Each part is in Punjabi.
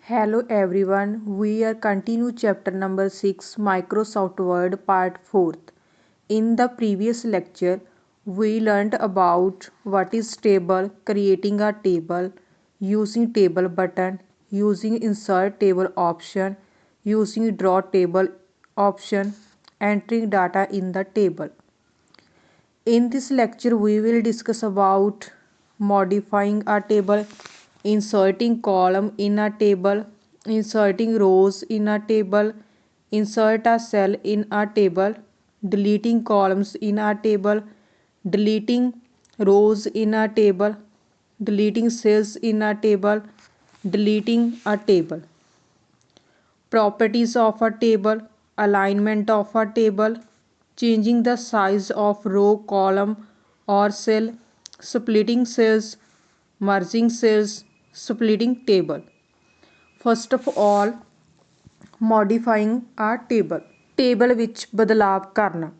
Hello everyone, we are continue chapter number 6 Microsoft Word part 4th. In the previous lecture, we learned about what is table, creating a table, using table button, using insert table option, using draw table option, entering data in the table. In this lecture, we will discuss about modifying a table, inserting column in a table, inserting rows in a table, insert a cell in a table, deleting columns in a table, deleting rows in a table, deleting cells in a table, deleting a table. Properties of a table, alignment of a table, changing the size of row, column or cell, splitting cells, merging cells, splitting table. First of all, modifying a table. Table ਵਿੱਚ ਬਦਲਾਵ ਕਰਨਾ.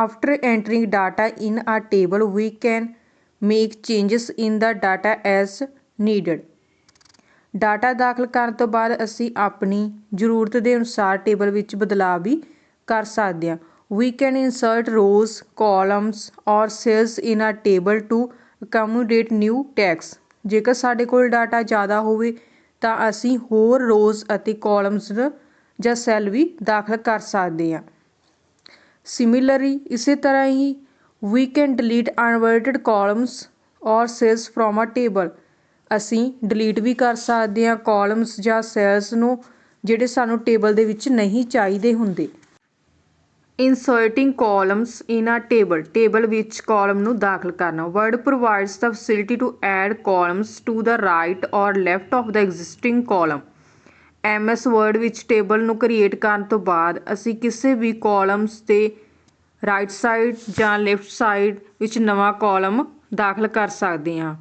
After entering data in a table, we can make changes in the data as needed. Data ਦਾਖਲ ਕਰਨ ਤੋਂ ਬਾਅਦ ਅਸੀਂ ਆਪਣੀ ਜ਼ਰੂਰਤ ਦੇ ਅਨੁਸਾਰ ਟੇਬਲ ਵਿੱਚ ਬਦਲਾਅ ਵੀ ਕਰ ਸਕਦੇ ਹਾਂ. We can insert rows, columns or cells in a table to accommodate new text. ਜੇਕਰ ਸਾਡੇ ਕੋਲ ਡਾਟਾ ਜ਼ਿਆਦਾ ਹੋਵੇ ਤਾਂ ਅਸੀਂ ਹੋਰ ਰੋਜ਼ ਅਤੇ ਕਾਲਮਸ ਜਾਂ ਸੈੱਲ ਵੀ ਦਾਖਲ ਕਰ ਸਕਦੇ ਹਾਂ. Similarly, ਇਸੇ ਤਰ੍ਹਾਂ ਹੀ we can delete unwanted columns or cells from a table. ਅਸੀਂ ਡਿਲੀਟ ਵੀ ਕਰ ਸਕਦੇ ਹਾਂ ਕਾਲਮਸ ਜਾਂ ਸੈਲਸ ਨੂੰ ਜਿਹੜੇ ਸਾਨੂੰ ਟੇਬਲ ਦੇ ਵਿੱਚ ਨਹੀਂ ਚਾਹੀਦੇ ਹੁੰਦੇ. ਇੰਸਰਟਿੰਗ ਕਾਲਮਸ ਇਨ ਆ ਟੇਬਲ ਵਿੱਚ ਕਾਲਮ ਨੂੰ ਦਾਖਲ ਕਰਨਾ. Word provides the facility to add columns to the right or left of the existing column. MS Word ਵਿੱਚ ਟੇਬਲ ਨੂੰ ਕ੍ਰੀਏਟ ਕਰਨ ਤੋਂ ਬਾਅਦ ਅਸੀਂ ਕਿਸੇ ਵੀ ਕਾਲਮਸ 'ਤੇ ਰਾਈਟ ਸਾਈਡ ਜਾਂ ਲੈਫਟ ਸਾਈਡ ਵਿੱਚ ਨਵਾਂ ਕਾਲਮ ਦਾਖਲ ਕਰ ਸਕਦੇ ਹਾਂ.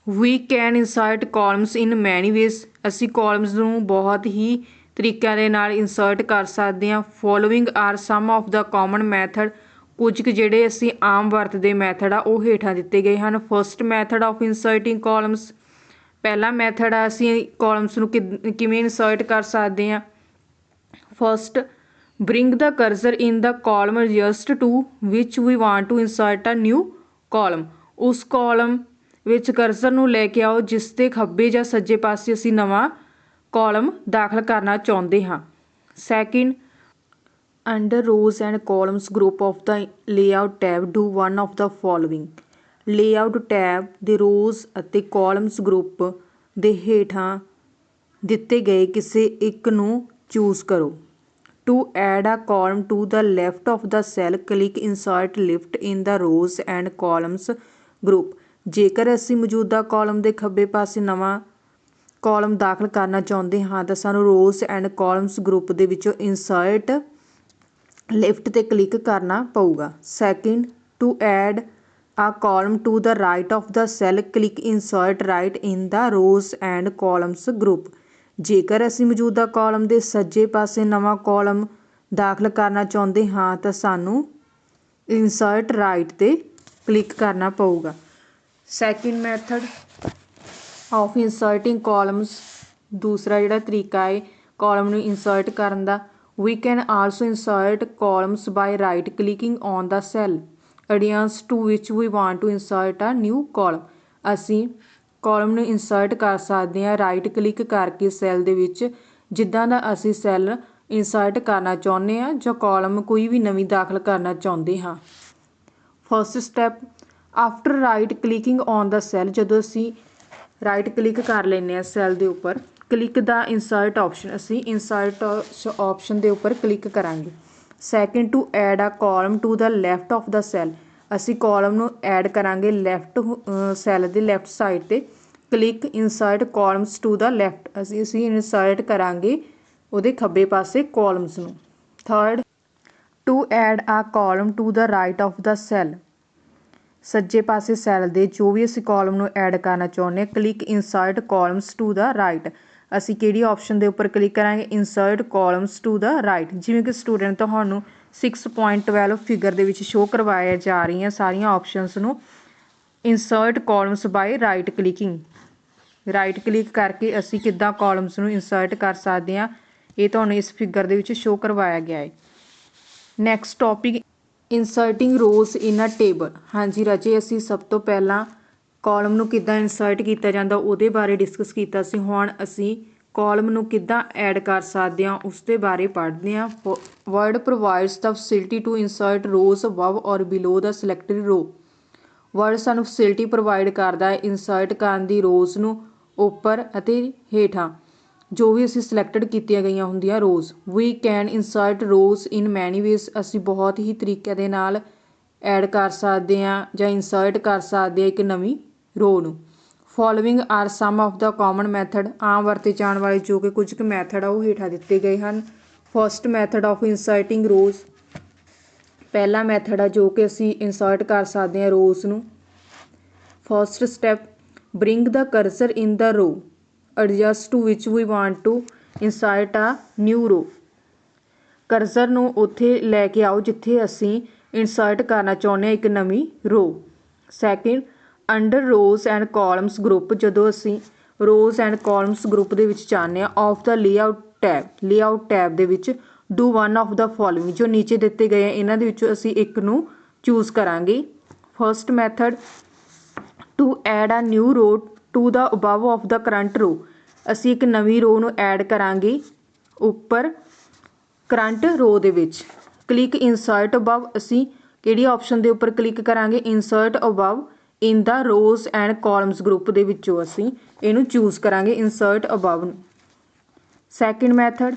We can insert columns in many ways. ਅਸੀਂ ਕਾਲਮਸ ਨੂੰ ਬਹੁਤ ਹੀ ਤਰੀਕਿਆਂ ਦੇ ਨਾਲ ਇੰਸਰਟ ਕਰ ਸਕਦੇ ਹਾਂ. Following are some of the common method. ਕੁਝ ਕੁ ਜਿਹੜੇ ਅਸੀਂ ਆਮ ਵਰਤਦੇ ਮੈਥਡ ਆ ਉਹ ਹੇਠਾਂ ਦਿੱਤੇ ਗਏ ਹਨ. First method of inserting columns. ਪਹਿਲਾ ਮੈਥਡ ਆ ਅਸੀਂ ਕਾਲਮਸ ਨੂੰ ਕਿਵੇਂ ਇੰਸਰਟ ਕਰ ਸਕਦੇ ਹਾਂ. First, bring the cursor in the column just to which we want to insert a new column. ਉਸ ਕਾਲਮ ਵਿੱਚ ਕਰਸਰ ਨੂੰ ਲੈ ਕੇ ਆਓ ਜਿਸ ਦੇ ਖੱਬੇ ਜਾਂ ਸੱਜੇ ਪਾਸੇ ਅਸੀਂ ਨਵਾਂ ਕਾਲਮ ਦਾਖਲ ਕਰਨਾ ਚਾਹੁੰਦੇ ਹਾਂ. Second, under rose and columns group of the layout tab do one of the following. Layout tab ਦੇ ਰੋਜ਼ ਅਤੇ ਕਾਲਮਸ ਗਰੁੱਪ ਦੇ ਹੇਠਾਂ ਦਿੱਤੇ ਗਏ ਕਿਸੇ ਇੱਕ ਨੂੰ ਚੂਜ਼ ਕਰੋ. To add a column to the left of the cell, click insert left in the rows and columns group. ਜੇਕਰ ਅਸੀਂ ਮੌਜੂਦਾ ਕਾਲਮ ਦੇ ਖੱਬੇ ਪਾਸੇ ਨਵਾਂ ਕਾਲਮ ਦਾਖਲ ਕਰਨਾ ਚਾਹੁੰਦੇ ਹਾਂ ਤਾਂ ਸਾਨੂੰ ਰੋਜ਼ ਐਂਡ ਕਾਲਮਸ ਗਰੁੱਪ ਦੇ ਵਿੱਚੋਂ ਇਨਸਰਟ ਲਿਫਟ 'ਤੇ ਕਲਿੱਕ ਕਰਨਾ ਪਊਗਾ. Second, to add a column to the right of the cell, click insert right in the rows and columns group. ਜੇਕਰ ਅਸੀਂ ਮੌਜੂਦਾ ਕਾਲਮ ਦੇ ਸੱਜੇ ਪਾਸੇ ਨਵਾਂ ਕਾਲਮ ਦਾਖਲ ਕਰਨਾ ਚਾਹੁੰਦੇ ਹਾਂ ਤਾਂ ਸਾਨੂੰ ਇਨਸਰਟ ਰਾਈਟ 'ਤੇ ਕਲਿੱਕ ਕਰਨਾ ਪਊਗਾ. Second method of inserting columns. ਦੂਸਰਾ ਜਿਹੜਾ ਤਰੀਕਾ ਹੈ ਕਾਲਮ ਨੂੰ ਇੰਸਰਟ ਕਰਨ ਦਾ. We can also insert columns by right clicking on the cell adjacent to which we want to insert a new column. ਅਸੀਂ ਕਾਲਮ ਨੂੰ ਇੰਸਰਟ ਕਰ ਸਕਦੇ ਹਾਂ ਰਾਈਟ ਕਲਿੱਕ ਕਰਕੇ ਸੈੱਲ ਦੇ ਵਿੱਚ ਜਿੱਦਾਂ ਦਾ ਅਸੀਂ ਸੈੱਲ ਇੰਸਰਟ ਕਰਨਾ ਚਾਹੁੰਦੇ ਹਾਂ ਜਾਂ ਕਾਲਮ ਕੋਈ ਵੀ ਨਵੀਂ ਦਾਖਲ ਕਰਨਾ ਚਾਹੁੰਦੇ ਹਾਂ. First step, after right clicking on the cell. ਜਦੋਂ ਅਸੀਂ ਰਾਈਟ ਕਲਿੱਕ ਕਰ ਲੈਂਦੇ ਹਾਂ ਸੈੱਲ ਦੇ ਉੱਪਰ, ਕਲਿੱਕ ਦਾ ਇੰਸਰਟ ਆਪਸ਼ਨ, ਅਸੀਂ ਇੰਸਰਟ ਆਪਸ਼ਨ ਦੇ ਉੱਪਰ ਕਲਿੱਕ ਕਰਾਂਗੇ. Second, to add a column to the left of the cell. ਅਸੀਂ ਕਾਲਮ ਨੂੰ ਐਡ ਕਰਾਂਗੇ ਲੈਫਟ ਸੈੱਲ ਦੇ ਲੈਫਟ ਸਾਈਡ 'ਤੇ. Click insert columns to the left. ਅਸੀਂ ਇਨਸਰਟ ਕਰਾਂਗੇ ਉਹਦੇ ਖੱਬੇ ਪਾਸੇ ਕਾਲਮਸ ਨੂੰ. Third, to add a column to the right of the cell. ਸੱਜੇ ਪਾਸੇ ਸੈੱਲ ਦੇ ਜੋ ਵੀ ਅਸੀਂ ਕਾਲਮ ਨੂੰ ਐਡ ਕਰਨਾ ਚਾਹੁੰਦੇ ਹਾਂ, click insert columns to the right. ਅਸੀਂ ਕਿਹੜੀ ਆਪਸ਼ਨ ਦੇ ਉੱਪਰ ਕਲਿੱਕ ਕਰਾਂਗੇ, insert columns to the right. ਜਿਵੇਂ ਕਿ ਸਟੂਡੈਂਟ ਤੁਹਾਨੂੰ 6.12 ਫਿਗਰ ਦੇ ਵਿੱਚ ਸ਼ੋਅ ਕਰਵਾਇਆ ਜਾ ਰਹੀਆਂ ਸਾਰੀਆਂ ਆਪਸ਼ਨਸ ਨੂੰ. Insert columns by right clicking, right click ਕਰਕੇ ਅਸੀਂ ਕਿੱਦਾਂ ਕਾਲਮਸ ਨੂੰ ਇਨਸਰਟ ਕਰ ਸਕਦੇ ਹਾਂ, ਇਹ ਤੁਹਾਨੂੰ ਇਸ ਫਿਗਰ ਦੇ ਵਿੱਚ ਸ਼ੋ ਕਰਵਾਇਆ ਗਿਆ ਹੈ। Next topic ਇਨਸਰਟਿੰਗ rose in a table. ਹਾਂਜੀ ਰਾਜੇ, ਅਸੀਂ ਸਭ ਤੋਂ ਪਹਿਲਾਂ ਕਾਲਮ ਨੂੰ ਕਿੱਦਾਂ ਇਨਸਰਟ ਕੀਤਾ ਜਾਂਦਾ ਉਹਦੇ ਬਾਰੇ ਡਿਸਕਸ ਕੀਤਾ ਸੀ। ਹੁਣ ਅਸੀਂ ਕਾਲਮ ਨੂੰ ਕਿੱਦਾਂ ਐਡ ਕਰ ਸਕਦੇ ਹਾਂ ਉਸ ਦੇ ਬਾਰੇ ਪੜ੍ਹਦੇ ਹਾਂ। Word provides the facility to insert rows above or below the selected row. Word ਸਾਨੂੰ ਫੈਸਿਲਿਟੀ ਪ੍ਰੋਵਾਈਡ ਕਰਦਾ ਹੈ ਇਨਸਰਟ ਕਰਨ ਦੀ ਰੋਜ਼ ਨੂੰ ਉੱਪਰ ਅਤੇ ਹੇਠਾਂ ਜੋ ਵੀ ਅਸੀਂ ਸਿਲੈਕਟਡ ਕੀਤੀਆਂ ਗਈਆਂ ਹੁੰਦੀਆਂ ਰੋਜ਼। ਵੀ ਕੈਨ ਇਨਸਰਟ ਰੋਜ਼ ਇਨ ਮੈਨੀ ਵੇਜ਼। ਅਸੀਂ ਬਹੁਤ ਹੀ ਤਰੀਕੇ ਦੇ ਨਾਲ ਐਡ ਕਰ ਸਕਦੇ ਹਾਂ ਜਾਂ ਇਨਸਰਟ ਕਰ ਸਕਦੇ ਹਾਂ ਇੱਕ ਨਵੀਂ ਰੋ ਨੂੰ। Following are some of the common method. ਆਮ ਵਰਤੇ ਜਾਣ ਵਾਲੇ ਜੋ ਕਿ ਕੁਝ ਕੁ ਮੈਥਡ ਆ ਉਹ ਹੇਠਾਂ ਦਿੱਤੇ ਗਏ ਹਨ। ਫਸਟ ਮੈਥਡ ਆਫ ਇਨਸਰਟਿੰਗ ਰੋਜ਼। ਪਹਿਲਾ ਮੈਥਡ ਆ ਜੋ ਕਿ ਅਸੀਂ ਇਨਸਰਟ ਕਰ ਸਕਦੇ ਹਾਂ ਰੋਜ਼ ਨੂੰ। First step, bring the cursor in the row adjacent to which we want to insert a new row. Cursor ਨੂੰ ਉੱਥੇ ਲੈ ਕੇ ਆਓ ਜਿੱਥੇ ਅਸੀਂ ਇਨਸਰਟ ਕਰਨਾ ਚਾਹੁੰਦੇ ਹਾਂ ਇੱਕ ਨਵੀਂ ਰੋ। Second, under rose and columns group. ਜਦੋਂ ਅਸੀਂ ਰੋਜ਼ ਐਂਡ ਕਾਲਮਸ ਗਰੁੱਪ ਦੇ ਵਿੱਚ ਚਾਹੁੰਦੇ ਹਾਂ of the layout tab. Layout tab ਦੇ ਵਿੱਚ do one of the following. ਜੋ ਨੀਚੇ ਦਿੱਤੇ ਗਏ ਆ ਇਹਨਾਂ ਦੇ ਵਿੱਚੋਂ ਅਸੀਂ ਇੱਕ ਨੂੰ ਚੂਜ਼ ਕਰਾਂਗੇ। First method, to add a new row to the above of the current row. ਅਸੀਂ ਇੱਕ ਨਵੀਂ ਰੋ ਨੂੰ ਐਡ ਕਰਾਂਗੇ ਉੱਪਰ ਕਰੰਟ ਰੋ ਦੇ ਵਿੱਚ। Click insert above. ਅਸੀਂ ਕਿਹੜੀ ਆਪਸ਼ਨ ਦੇ ਉੱਪਰ ਕਲਿੱਕ ਕਰਾਂਗੇ? Insert above in the rows and columns group ਦੇ ਵਿੱਚੋਂ ਅਸੀਂ ਇਹਨੂੰ ਚੂਜ਼ ਕਰਾਂਗੇ ਇਨਸਰਟ ਅਬਵ ਨੂੰ। Second method,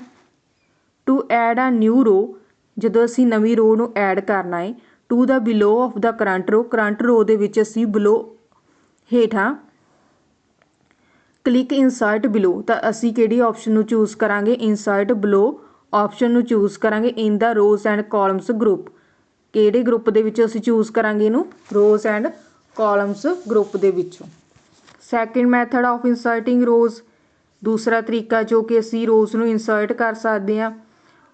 to add a new row. ਜਦੋਂ ਅਸੀਂ ਨਵੀਂ ਰੋ ਨੂੰ ਐਡ ਕਰਨਾ ਹੈ to the below of the current row. Current row ਦੇ ਵਿੱਚ ਅਸੀਂ ਬਿਲੋ ਹੇਠਾਂ ਕਲਿੱਕ ਇਨਸਰਟ ਬਿਲੋ। ਤਾਂ ਅਸੀਂ ਕਿਹੜੀ ਆਪਸ਼ਨ ਨੂੰ ਚੂਜ਼ ਕਰਾਂਗੇ? ਇਨਸਰਟ ਬਿਲੋ ਆਪਸ਼ਨ ਨੂੰ ਚੂਜ਼ ਕਰਾਂਗੇ in the rows and columns group. ਕਿਹੜੇ ਗਰੁੱਪ ਦੇ ਵਿੱਚੋਂ ਅਸੀਂ ਚੂਜ਼ ਕਰਾਂਗੇ ਇਹਨੂੰ? ਰੋਜ਼ ਐਂਡ ਕਾਲਮਸ ਗਰੁੱਪ ਦੇ ਵਿੱਚੋਂ। ਸੈਕਿੰਡ ਮੈਥਡ ਆਫ ਇਨਸਰਟਿੰਗ ਰੋਜ਼। ਦੂਸਰਾ ਤਰੀਕਾ ਜੋ ਕਿ ਅਸੀਂ ਰੋਜ਼ ਨੂੰ ਇਨਸਰਟ ਕਰ ਸਕਦੇ ਹਾਂ।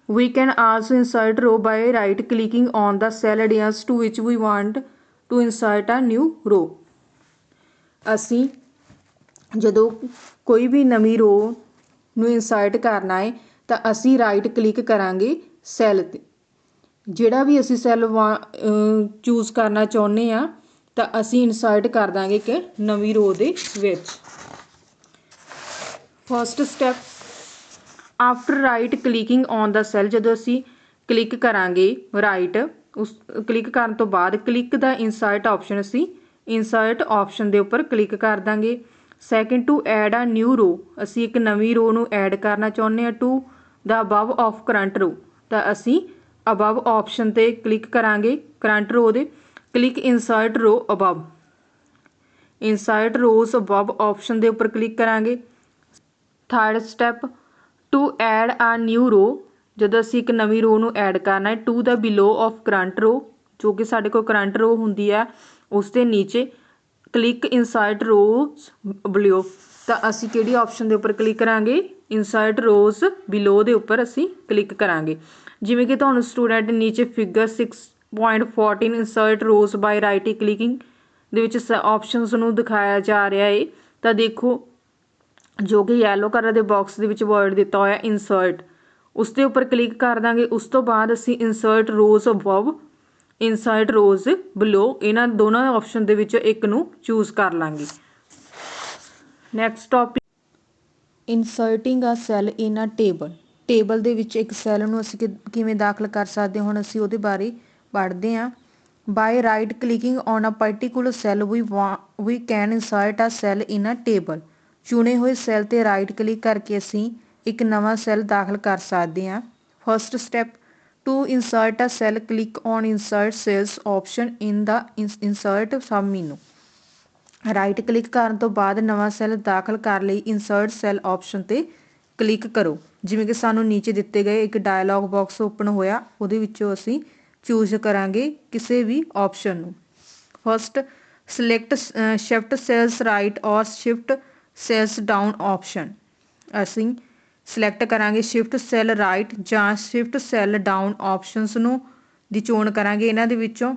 We can also insert row by right clicking on the cell adjacent to which we want to insert a new row. ਅਸੀਂ ਜਦੋਂ ਕੋਈ ਵੀ ਨਵੀਂ ਰੋ ਨੂੰ ਇਨਸਰਟ ਕਰਨਾ ਹੈ ਤਾਂ ਅਸੀਂ ਰਾਈਟ ਕਲਿੱਕ ਕਰਾਂਗੇ ਸੈੱਲ 'ਤੇ। ਜਿਹੜਾ ਵੀ ਅਸੀਂ ਸੈੱਲ ਚੂਜ਼ ਕਰਨਾ ਚਾਹੁੰਦੇ ਹਾਂ ਤਾਂ ਅਸੀਂ ਇਨਸਰਟ ਕਰ ਦਾਂਗੇ ਇੱਕ ਨਵੀਂ ਰੋ ਦੇ ਵਿੱਚ। First step, after right clicking on the cell. ਜਦੋਂ ਅਸੀਂ ਕਲਿੱਕ ਕਰਾਂਗੇ ਰਾਈਟ, ਉਸ ਕਲਿੱਕ ਕਰਨ ਤੋਂ ਬਾਅਦ ਕਲਿੱਕ ਦਾ ਇਨਸਰਟ ਆਪਸ਼ਨ, ਅਸੀਂ ਇਨਸਰਟ ਆਪਸ਼ਨ ਦੇ ਉੱਪਰ ਕਲਿੱਕ ਕਰ ਦਾਂਗੇ। Second, to add a new row. ਅਸੀਂ ਇੱਕ ਨਵੀਂ ਰੋ ਨੂੰ ਐਡ ਕਰਨਾ ਚਾਹੁੰਦੇ ਹਾਂ to the above of current row. ਤਾਂ ਅਸੀਂ ਅਬਵ ਆਪਸ਼ਨ 'ਤੇ ਕਲਿੱਕ ਕਰਾਂਗੇ ਕਰੰਟ ਰੋ ਦੇ। Click insert row above. Insert rows above option ਦੇ ਉੱਪਰ ਕਲਿੱਕ ਕਰਾਂਗੇ। Third step, to add a new row. ਜਦੋਂ ਅਸੀਂ ਇੱਕ ਨਵੀਂ ਰੋ ਨੂੰ ਐਡ ਕਰਨਾ ਹੈ to the below of current row, ਜੋ ਕਿ ਸਾਡੇ ਕੋਲ ਕਰੰਟ ਰੋ ਹੁੰਦੀ ਹੈ ਉਸ ਦੇ ਨੀਚੇ ਕਲਿੱਕ ਇਨਸਰਟ ਰੋਜ਼ ਬਿਲੋ। ਤਾਂ ਅਸੀਂ ਕਿਹੜੀ ਆਪਸ਼ਨ ਦੇ ਉੱਪਰ ਕਲਿੱਕ ਕਰਾਂਗੇ? ਇਨਸਰਟ ਰੋਜ਼ ਬਿਲੋ ਦੇ ਉੱਪਰ ਅਸੀਂ ਕਲਿੱਕ ਕਰਾਂਗੇ। ਜਿਵੇਂ ਕਿ ਤੁਹਾਨੂੰ ਸਟੂਡੈਂਟ ਨੀਚੇ ਫਿਗਰ 6.14 ਇਨਸਰਟ ਰੋਜ਼ ਬਾਏ ਰਾਈਟ ਕਲਿਕਿੰਗ ਦੇ ਵਿੱਚ ਆਪਸ਼ਨਸ ਨੂੰ ਦਿਖਾਇਆ ਜਾ ਰਿਹਾ ਹੈ। ਤਾਂ ਦੇਖੋ ਜੋ ਕਿ ਯੈਲੋ ਕਲਰ ਦੇ ਬਾਕਸ ਦੇ ਵਿੱਚ ਵਰਡ ਦਿੱਤਾ ਹੋਇਆ ਇਨਸਰਟ, ਉਸ ਦੇ ਉੱਪਰ ਕਲਿੱਕ ਕਰ ਦਾਂਗੇ। ਉਸ ਤੋਂ ਬਾਅਦ ਅਸੀਂ ਇਨਸਰਟ ਰੋਜ਼ ਅਬਵ, ਇਨਸਰਟ ਰੋਜ਼ ਬਿਲੋ, ਇਹਨਾਂ ਦੋਨਾਂ ਆਪਸ਼ਨ ਦੇ ਵਿੱਚੋਂ ਇੱਕ ਨੂੰ ਚੂਜ਼ ਕਰ ਲਾਂਗੇ। ਨੈਕਸਟ ਟੌਪਿਕ, ਇਨਸਰਟਿੰਗ ਆ cell in a table. Table ਦੇ ਵਿੱਚ ਇੱਕ ਸੈੱਲ ਨੂੰ ਅਸੀਂ ਕਿਵੇਂ ਦਾਖਲ ਕਰ ਸਕਦੇ ਹਾਂ, ਹੁਣ ਅਸੀਂ ਉਹਦੇ ਬਾਰੇ ਪੜ੍ਹਦੇ ਹਾਂ। By right clicking on a particular cell we can insert a cell in a table. ਚੁਣੇ ਹੋਏ ਸੈੱਲ 'ਤੇ ਰਾਈਟ ਕਲਿੱਕ ਕਰਕੇ ਅਸੀਂ ਇੱਕ ਨਵਾਂ ਸੈੱਲ ਦਾਖਲ ਕਰ ਸਕਦੇ ਹਾਂ। First step, to insert a cell click on insert cells option in the insert sub menu. Right click ਕਰਨ ਤੋਂ ਬਾਅਦ ਨਵਾਂ ਸੈੱਲ ਦਾਖਲ ਕਰਨ ਲਈ ਇਨਸਰਟ ਸੈੱਲ ਆਪਸ਼ਨ 'ਤੇ ਕਲਿੱਕ ਕਰੋ। ਜਿਵੇਂ ਕਿ ਸਾਨੂੰ ਨੀਚੇ ਦਿੱਤੇ ਗਏ ਇੱਕ ਡਾਇਲੋਗ ਬਾਕਸ ਓਪਨ ਹੋਇਆ, ਉਹਦੇ ਵਿੱਚੋਂ ਅਸੀਂ ਚੂਜ਼ ਕਰਾਂਗੇ ਕਿਸੇ ਵੀ ਆਪਸ਼ਨ ਨੂੰ। First, select shift cells right ਔਰ ਸ਼ਿਫਟ ਸੈੱਲਸ ਡਾਊਨ ਆਪਸ਼ਨ। ਅਸੀਂ ਸਿਲੈਕਟ ਕਰਾਂਗੇ ਸ਼ਿਫਟ ਸੈੱਲ ਰਾਈਟ ਜਾਂ ਸ਼ਿਫਟ ਸੈੱਲ ਡਾਊਨ ਆਪਸ਼ਨਸ ਨੂੰ ਦੀ ਚੋਣ ਕਰਾਂਗੇ ਇਹਨਾਂ ਦੇ ਵਿੱਚੋਂ।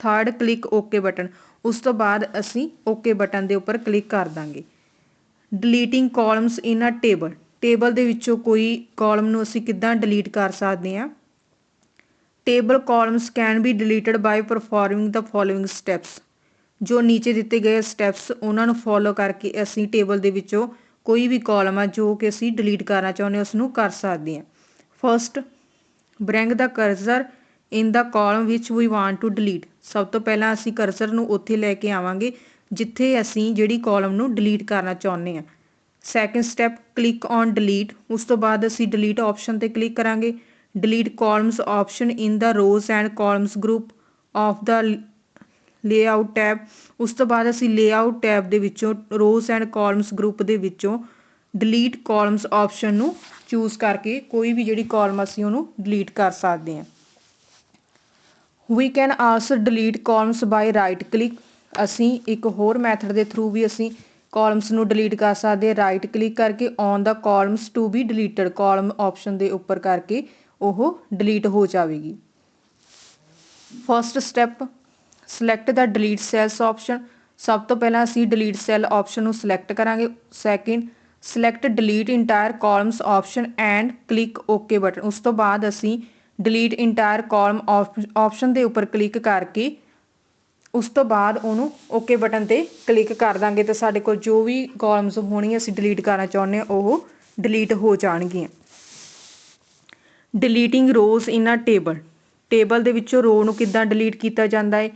Third, click okay button. ਉਸ ਤੋਂ ਬਾਅਦ ਅਸੀਂ ਓਕੇ ਬਟਨ ਦੇ ਉੱਪਰ ਕਲਿੱਕ ਕਰ ਦਾਂਗੇ। ਡਿਲੀਟਿੰਗ columns in a table, table ਦੇ ਵਿੱਚੋਂ ਕੋਈ ਕਾਲਮ ਨੂੰ ਅਸੀਂ ਕਿੱਦਾਂ ਡਿਲੀਟ ਕਰ ਸਕਦੇ ਹਾਂ। Table columns can be deleted by performing the following steps, ਜੋ ਨੀਚੇ ਦਿੱਤੇ ਗਏ ਸਟੈਪਸ ਉਹਨਾਂ ਨੂੰ ਫੋਲੋ ਕਰਕੇ ਅਸੀਂ ਟੇਬਲ ਦੇ ਵਿੱਚੋਂ ਕੋਈ ਵੀ ਕਾਲਮ ਆ ਜੋ ਕਿ ਅਸੀਂ ਡਿਲੀਟ ਕਰਨਾ ਚਾਹੁੰਦੇ ਉਸ ਨੂੰ ਕਰ ਸਕਦੇ ਹਾਂ। First, bring the cursor in the column which we want to delete, ਸਭ ਤੋਂ ਪਹਿਲਾਂ ਅਸੀਂ ਕਰਸਰ ਨੂੰ ਉੱਥੇ ਲੈ ਕੇ ਆਵਾਂਗੇ ਜਿੱਥੇ ਅਸੀਂ ਜਿਹੜੀ ਕਾਲਮ ਨੂੰ ਡਿਲੀਟ ਕਰਨਾ ਚਾਹੁੰਦੇ ਹਾਂ। Second step, click on delete, ਉਸ ਤੋਂ ਬਾਅਦ ਅਸੀਂ ਡਿਲੀਟ ਆਪਸ਼ਨ 'ਤੇ ਕਲਿੱਕ ਕਰਾਂਗੇ। Delete columns option in the rows and columns group of the layout tab, ਉਸ ਤੋਂ ਬਾਅਦ ਅਸੀਂ ਲੇਆਊਟ ਟੈਬ ਦੇ ਵਿੱਚੋਂ ਰੋਜ਼ ਐਂਡ ਕਾਲਮਸ ਗਰੁੱਪ ਦੇ ਵਿੱਚੋਂ ਡਿਲੀਟ ਕਾਲਮਸ ਆਪਸ਼ਨ ਨੂੰ ਚੂਜ਼ ਕਰਕੇ ਕੋਈ ਵੀ ਜਿਹੜੀ ਕਾਲਮ ਅਸੀਂ ਉਹਨੂੰ ਡਿਲੀਟ ਕਰ ਸਕਦੇ ਹਾਂ। We can also delete columns by right click, ਅਸੀਂ ਇੱਕ ਹੋਰ ਮੈਥਡ ਦੇ ਥਰੂ ਵੀ ਅਸੀਂ ਕਾਲਮਸ ਨੂੰ ਡਿਲੀਟ ਕਰ ਸਕਦੇ ਹਾਂ। ਰਾਈਟ ਕਲਿੱਕ ਕਰਕੇ on the columns to be deleted, column option ਦੇ ਉੱਪਰ ਕਰਕੇ ਉਹ ਡਿਲੀਟ ਹੋ ਜਾਵੇਗੀ। First step, select the delete cells option, ਸਭ ਤੋਂ ਪਹਿਲਾਂ ਅਸੀਂ ਡਿਲੀਟ ਸੈੱਲ ਆਪਸ਼ਨ ਨੂੰ ਸਿਲੈਕਟ ਕਰਾਂਗੇ। Second, select delete entire columns option and click okay button, ਉਸ ਤੋਂ ਬਾਅਦ ਅਸੀਂ ਡਿਲੀਟ ਇੰਟਾਇਰ ਕਾਲਮ ਆਪਸ਼ਨ ਦੇ ਉੱਪਰ ਕਲਿੱਕ ਕਰਕੇ ਉਸ ਤੋਂ ਬਾਅਦ ਉਹਨੂੰ ਓਕੇ ਬਟਨ 'ਤੇ ਕਲਿੱਕ ਕਰ ਦਾਂਗੇ ਤਾਂ ਸਾਡੇ ਕੋਲ ਜੋ ਵੀ ਕਾਲਮਸ ਹੋਣਗੀਆਂ ਅਸੀਂ ਡਿਲੀਟ ਕਰਨਾ ਚਾਹੁੰਦੇ ਹਾਂ ਉਹ ਡਿਲੀਟ ਹੋ ਜਾਣਗੀਆਂ। ਡਿਲੀਟਿੰਗ ਰੋਜ਼ ਇਨ ਅ ਟੇਬਲ, ਟੇਬਲ ਦੇ ਵਿੱਚੋਂ ਰੋ ਨੂੰ ਕਿੱਦਾਂ ਡਿਲੀਟ ਕੀਤਾ ਜਾਂਦਾ ਹੈ।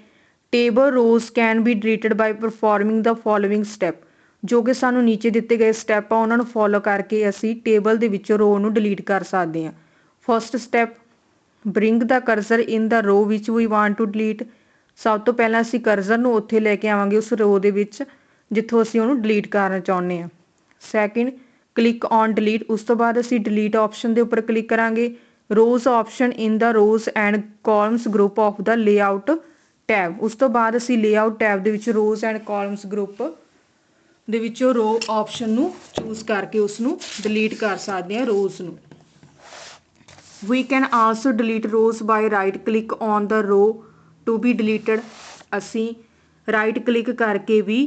Table rows can be deleted by performing the following step, ਜੋ ਕਿ ਸਾਨੂੰ ਨੀਚੇ ਦਿੱਤੇ ਗਏ ਸਟੈਪ ਆ ਉਹਨਾਂ ਨੂੰ ਫੋਲੋ ਕਰਕੇ ਅਸੀਂ ਟੇਬਲ ਦੇ ਵਿੱਚੋਂ ਰੋ ਨੂੰ ਡਿਲੀਟ ਕਰ ਸਕਦੇ ਹਾਂ। First step, bring the cursor in the ਰੋ ਵਿਚ ਵੀ ਵਾਂਟ ਟੂ ਡਿਲੀਟ, ਸਭ ਤੋਂ ਪਹਿਲਾਂ ਅਸੀਂ ਕਰਸਰ ਨੂੰ ਉੱਥੇ ਲੈ ਕੇ ਆਵਾਂਗੇ ਉਸ ਰੋ ਦੇ ਵਿੱਚ ਜਿੱਥੋਂ ਅਸੀਂ ਉਹਨੂੰ ਡਿਲੀਟ ਕਰਨਾ ਚਾਹੁੰਦੇ ਹਾਂ। ਸੈਕਿੰਡ, ਕਲਿੱਕ ਔਨ ਡਿਲੀਟ, ਉਸ ਤੋਂ ਬਾਅਦ ਅਸੀਂ ਡਿਲੀਟ ਆਪਸ਼ਨ ਦੇ ਉੱਪਰ ਕਲਿੱਕ ਕਰਾਂਗੇ। Rows option in the rows and columns group of the layout tab, ਉਸ ਤੋਂ ਬਾਅਦ ਅਸੀਂ ਲੇਆਊਟ ਟੈਬ ਦੇ ਵਿੱਚ ਰੋਜ਼ ਐਂਡ ਕਾਲਮਸ ਗਰੁੱਪ ਦੇ ਵਿੱਚੋਂ ਰੋ ਆਪਸ਼ਨ ਨੂੰ ਚੂਜ਼ ਕਰਕੇ ਉਸ ਨੂੰ ਡਿਲੀਟ ਕਰ ਸਕਦੇ ਹਾਂ ਰੋਜ਼ ਨੂੰ। We can also delete rows by right click on the row to be deleted, ਅਸੀਂ ਰਾਈਟ ਕਲਿੱਕ ਕਰਕੇ ਵੀ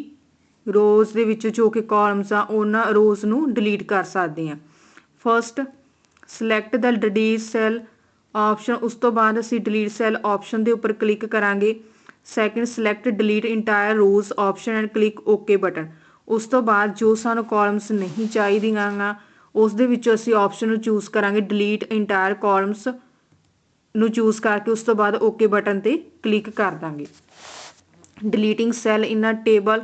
ਰੋਜ਼ ਦੇ ਵਿੱਚ ਜੋ ਕਿ ਕਾਲਮਸ ਆ ਉਹਨਾਂ ਰੋਜ਼ ਨੂੰ ਡਿਲੀਟ ਕਰ ਸਕਦੇ ਹਾਂ। First, select the delete cell option, ਉਸ ਤੋਂ ਬਾਅਦ ਅਸੀਂ ਡਿਲੀਟ ਸੈੱਲ ਆਪਸ਼ਨ ਦੇ ਉੱਪਰ ਕਲਿੱਕ ਕਰਾਂਗੇ। Second, select delete entire rose option and click okay button, ਉਸ ਤੋਂ ਬਾਅਦ ਜੋ ਸਾਨੂੰ ਕਾਲਮਸ ਨਹੀਂ ਚਾਹੀਦੀਆਂ ਗਾ ਉਸ ਦੇ ਵਿੱਚੋਂ ਅਸੀਂ ਆਪਸ਼ਨ ਨੂੰ ਚੂਜ਼ ਕਰਾਂਗੇ ਡਿਲੀਟ ਇੰਟਾਇਰ ਕਾਲਮਸ ਨੂੰ ਚੂਜ਼ ਕਰਕੇ ਉਸ ਤੋਂ ਬਾਅਦ ਓਕੇ ਬਟਨ 'ਤੇ ਕਲਿੱਕ ਕਰ ਦਾਂਗੇ। Deleting cell in a table,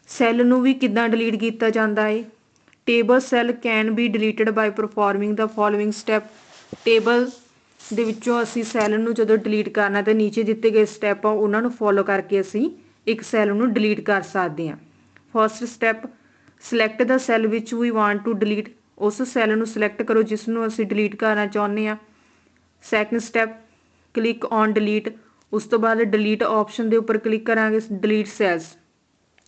cell ਨੂੰ ਵੀ ਕਿੱਦਾਂ ਡਿਲੀਟ ਕੀਤਾ ਜਾਂਦਾ ਹੈ। Table cell can be deleted by performing the following step, table ਦੇ ਵਿੱਚੋਂ ਅਸੀਂ ਸੈੱਲ ਨੂੰ ਜਦੋਂ ਡਿਲੀਟ ਕਰਨਾ ਤਾਂ ਨੀਚੇ ਦਿੱਤੇ ਗਏ ਸਟੈਪ ਆ ਉਹਨਾਂ ਨੂੰ ਫੋਲੋ ਕਰਕੇ ਅਸੀਂ ਇੱਕ ਸੈੱਲ ਨੂੰ ਡਿਲੀਟ ਕਰ ਸਕਦੇ ਹਾਂ। First step, select the cell which we want to delete, ਉਸ ਸੈੱਲ ਨੂੰ ਸਿਲੈਕਟ ਕਰੋ ਜਿਸ ਨੂੰ ਅਸੀਂ ਡਿਲੀਟ ਕਰਨਾ ਚਾਹੁੰਦੇ ਹਾਂ। Second step, click on delete, ਉਸ ਤੋਂ ਬਾਅਦ ਡਿਲੀਟ ਆਪਸ਼ਨ ਦੇ ਉੱਪਰ ਕਲਿੱਕ ਕਰਾਂਗੇ। ਡਿਲੀਟ ਸੈਲਸ,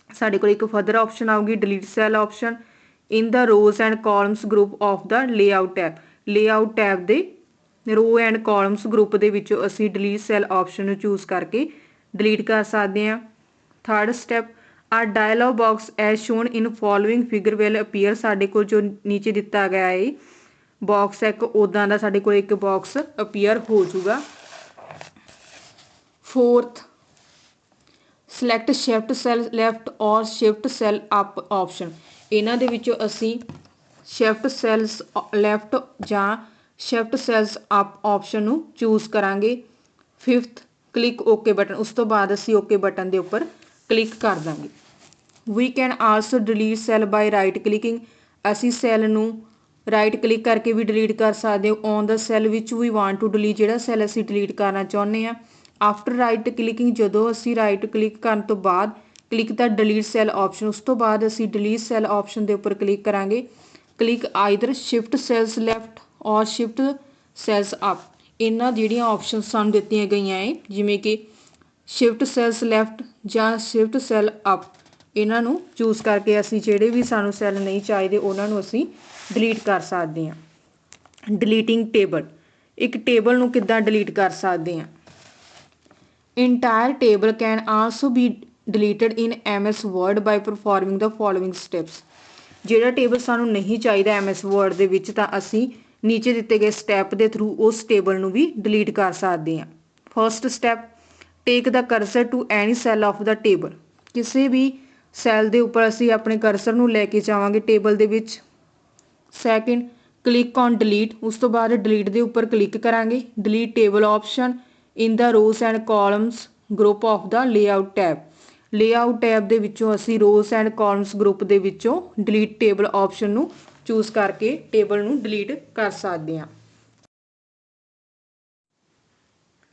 ਸਾਡੇ ਕੋਲ ਇੱਕ ਫਰਦਰ ਆਪਸ਼ਨ ਆਊਗੀ delete cell option in the rows and columns group of the layout tab, layout tab ਦੇ ਰੋ ਐਂਡ ਕਾਲਮਸ ਗਰੁੱਪ ਦੇ ਵਿੱਚੋਂ ਅਸੀਂ ਡਿਲੀਟ ਸੈੱਲ ਆਪਸ਼ਨ ਨੂੰ ਚੂਜ਼ ਕਰਕੇ ਡਿਲੀਟ ਕਰ ਸਕਦੇ ਹਾਂ। ਥਰਡ ਸਟੈਪ, ਆ dialogue box as shown in following figure will appear, ਸਾਡੇ ਕੋਲ ਜੋ ਨੀਚੇ ਦਿੱਤਾ ਗਿਆ ਹੈ ਬਾਕਸ ਇੱਕ ਉੱਦਾਂ ਦਾ ਸਾਡੇ ਕੋਲ ਇੱਕ ਬਾਕਸ ਅਪੀਅਰ ਹੋ ਜਾਊਗਾ। Fourth, select shift cell left ਔਰ ਸ਼ਿਫਟ ਸੈੱਲ ਅਪ ਆਪਸ਼ਨ, ਇਹਨਾਂ ਦੇ ਵਿੱਚੋਂ ਅਸੀਂ ਸ਼ਿਫਟ ਸੈੱਲਸ ਲੈਫਟ ਜਾਂ ਸ਼ਿਫਟ ਸੈੱਲਸ ਅਪ ਆਪਸ਼ਨ ਨੂੰ ਚੂਜ਼ ਕਰਾਂਗੇ। ਫਿਫਥ, ਕਲਿੱਕ ਓਕੇ ਬਟਨ, ਉਸ ਤੋਂ ਬਾਅਦ ਅਸੀਂ ਓਕੇ ਬਟਨ ਦੇ ਉੱਪਰ ਕਲਿੱਕ ਕਰ ਦਾਂਗੇ। We can also delete cell by right clicking, ਅਸੀਂ ਸੈੱਲ ਨੂੰ ਰਾਈਟ ਕਲਿੱਕ ਕਰਕੇ ਵੀ ਡਿਲੀਟ ਕਰ ਸਕਦੇ ਹੋ ਔਨ ਦਾ ਸੈੱਲ ਵਿੱਚ ਵੀ ਵਾਂਟ ਟੂ ਡਿਲੀਟ, ਜਿਹੜਾ ਸੈੱਲ ਅਸੀਂ ਡਿਲੀਟ ਕਰਨਾ ਚਾਹੁੰਦੇ ਹਾਂ। ਆਫਟਰ ਰਾਈਟ ਕਲਿੱਕਿੰਗ, ਜਦੋਂ ਅਸੀਂ ਰਾਈਟ ਕਲਿੱਕ ਕਰਨ ਤੋਂ ਬਾਅਦ ਕਲਿੱਕ ਦਾ ਡਿਲੀਟ ਸੈੱਲ ਆਪਸ਼ਨ, ਉਸ ਤੋਂ ਬਾਅਦ ਅਸੀਂ ਡਿਲੀਟ ਸੈੱਲ ਆਪਸ਼ਨ ਦੇ ਉੱਪਰ ਕਲਿੱਕ ਕਰਾਂਗੇ। Click either shift cells left ਔਰ ਸ਼ਿਫਟ ਸੈੱਲਸ ਅਪ, ਇਹਨਾਂ ਜਿਹੜੀਆਂ ਆਪਸ਼ਨ ਸਾਨੂੰ ਦਿੱਤੀਆਂ ਗਈਆਂ ਹੈ ਜਿਵੇਂ ਕਿ ਸ਼ਿਫਟ ਸੈੱਲਸ ਲੈਫਟ ਜਾਂ ਸ਼ਿਫਟ ਸੈੱਲ ਅਪ, ਇਹਨਾਂ ਨੂੰ ਚੂਜ਼ ਕਰਕੇ ਅਸੀਂ ਜਿਹੜੇ ਵੀ ਸਾਨੂੰ ਸੈੱਲ ਨਹੀਂ ਚਾਹੀਦੇ ਉਹਨਾਂ ਨੂੰ ਅਸੀਂ ਡਿਲੀਟ ਕਰ ਸਕਦੇ ਹਾਂ। ਡਿਲੀਟਿੰਗ ਟੇਬਲ, ਇੱਕ ਟੇਬਲ ਨੂੰ ਕਿੱਦਾਂ ਡਿਲੀਟ ਕਰ ਸਕਦੇ ਹਾਂ। Entire table can also be deleted in MS Word by performing the following steps, ਜਿਹੜਾ ਟੇਬਲ ਸਾਨੂੰ ਨਹੀਂ ਚਾਹੀਦਾ MS Word ਦੇ ਵਿੱਚ ਤਾਂ ਅਸੀਂ ਨੀਚੇ ਦਿੱਤੇ ਗਏ ਸਟੈਪ ਦੇ ਥਰੂ ਉਸ ਟੇਬਲ ਨੂੰ ਵੀ ਡਿਲੀਟ ਕਰ ਸਕਦੇ ਹਾਂ। First step, take the cursor to any cell of the table. ਕਿਸੇ ਵੀ ਸੈੱਲ ਦੇ ਉੱਪਰ ਅਸੀਂ ਆਪਣੇ ਕਰਸਰ ਨੂੰ ਲੈ ਕੇ ਜਾਵਾਂਗੇ ਟੇਬਲ ਦੇ ਵਿੱਚ। Second, click on delete. ਉਸ ਤੋਂ ਬਾਅਦ ਡਿਲੀਟ ਦੇ ਉੱਪਰ ਕਲਿੱਕ ਕਰਾਂਗੇ। Delete table option in the rows and columns group of the layout tab. Layout tab ਦੇ ਵਿੱਚੋਂ ਅਸੀਂ ਰੋਜ਼ ਐਂਡ ਕਾਲਮਸ ਗਰੁੱਪ ਦੇ ਵਿੱਚੋਂ ਡਿਲੀਟ ਟੇਬਲ ਆਪਸ਼ਨ ਨੂੰ ਚੂਜ਼ ਕਰਕੇ ਟੇਬਲ ਨੂੰ ਡਿਲੀਟ ਕਰ ਸਕਦੇ ਹਾਂ।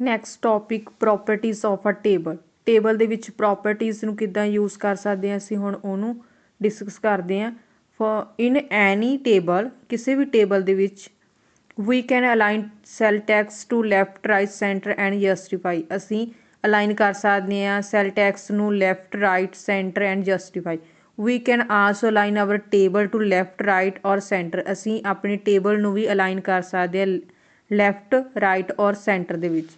Next topic, properties of a table. Table ਦੇ ਵਿੱਚ ਪ੍ਰੋਪਰਟੀਜ਼ ਨੂੰ ਕਿੱਦਾਂ ਯੂਜ਼ ਕਰ ਸਕਦੇ ਹਾਂ ਅਸੀਂ ਹੁਣ ਉਹਨੂੰ ਡਿਸਕਸ ਕਰਦੇ ਹਾਂ। ਇਨ ਐਨੀ ਟੇਬਲ, ਕਿਸੇ ਵੀ ਟੇਬਲ ਦੇ ਵਿੱਚ we can align cell text to left, right, centre and justify. ਅਸੀਂ ਅਲਾਈਨ ਕਰ ਸਕਦੇ ਹਾਂ ਸੈੱਲ ਟੈਕਸਟ ਨੂੰ left, right, centre and justify. We can also align our table to left, right or centre. ਅਸੀਂ ਆਪਣੇ ਟੇਬਲ ਨੂੰ ਵੀ ਅਲਾਈਨ ਕਰ ਸਕਦੇ ਹਾਂ ਲੈਫਟ, ਰਾਈਟ ਔਰ ਸੈਂਟਰ ਦੇ ਵਿੱਚ।